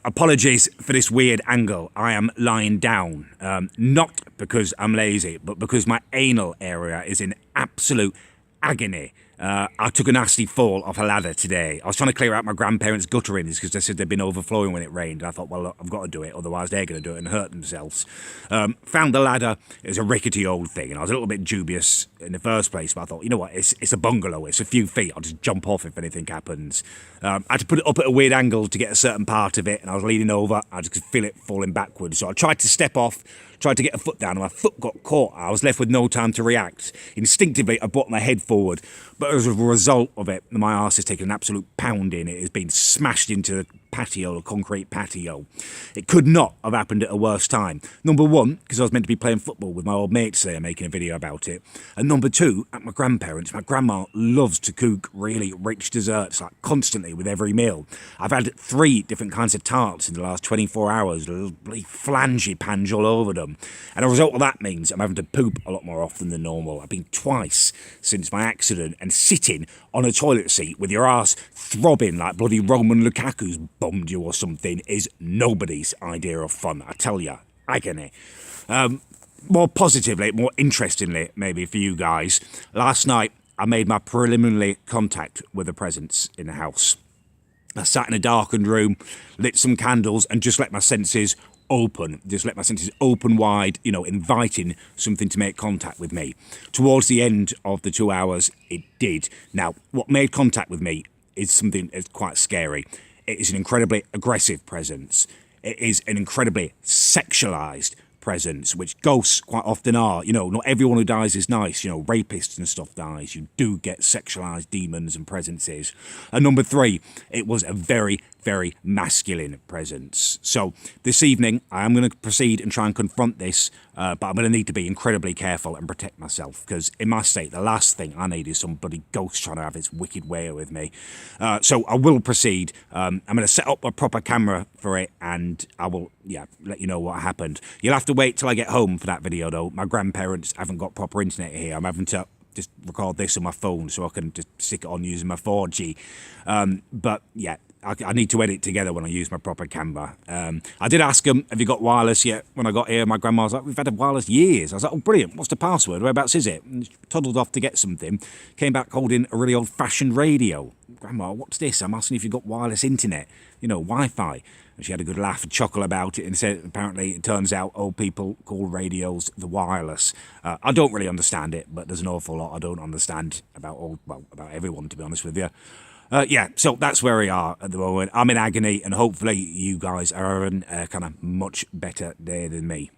Apologies for this weird angle. I am lying down, not because I'm lazy, but because my anal area is in absolute agony. I took a nasty fall off a ladder today. I was trying to clear out my grandparents' gutterings because they said they'd been overflowing when it rained. I thought, well, look, I've got to do it, otherwise they're going to do it and hurt themselves. Found the ladder. It was a rickety old thing, and I was a little bit dubious in the first place, but I thought, you know what, it's a bungalow, it's a few feet, I'll just jump off if anything happens. I had to put it up at a weird angle to get a certain part of it, and I was leaning over, I just could feel it falling backwards. So I tried to step off, tried to get a foot down, and my foot got caught. I was left with no time to react. Instinctively, I brought my head forward, but as a result of it, my arse has taken an absolute pounding. It has been smashed into the patio, the concrete patio. It could not have happened at a worse time. Number one, because I was meant to be playing football with my old mates there, making a video about it. And number two, at my grandparents, my grandma loves to cook really rich desserts, like constantly with every meal. I've had 3 different kinds of tarts in the last 24 hours, little bloody flangey pans all over them. And a result of that means I'm having to poop a lot more often than normal. I've been twice since my accident, and sitting on a toilet seat with your ass throbbing like bloody Roman Lukaku's bombed you or something is nobody's idea of fun, I tell you. Agony. More positively, more interestingly, maybe for you guys, last night I made my preliminary contact with a presence in the house. I sat in a darkened room, lit some candles, and just let my senses open. Just let my senses open wide, you know, inviting something to make contact with me. Towards the end of the 2 hours, it did. Now, what made contact with me is something that's quite scary. It is an incredibly aggressive presence. It is an incredibly sexualized presence, which ghosts quite often are. You know, not everyone who dies is nice. You know, rapists and stuff dies. You do get sexualized demons and presences. And number 3, it was a very, very masculine presence. So this evening, I am going to proceed and try and confront this, but I'm going to need to be incredibly careful and protect myself, because in my state, the last thing I need is some bloody ghost trying to have its wicked way with me. So I will proceed. I'm going to set up a proper camera for it, and I will, let you know what happened. You'll have to wait till I get home for that video, though. My grandparents haven't got proper internet here. I'm having to just record this on my phone so I can just stick it on using my 4G. But yeah, I need to edit together when I use my proper camera. I did ask them, have you got wireless yet? When I got here, my grandma was like, we've had a wireless years. I was like, oh, brilliant. What's the password? Whereabouts is it? And she toddled off to get something. Came back holding a really old-fashioned radio. Grandma, what's this? I'm asking if you've got wireless internet, you know, Wi-Fi. And she had a good laugh and chuckle about it and said, apparently, it turns out old people call radios the wireless. I don't really understand it, but there's an awful lot I don't understand about about everyone, to be honest with you. So that's where we are at the moment. I'm in agony, and hopefully you guys are having a kind of much better day than me.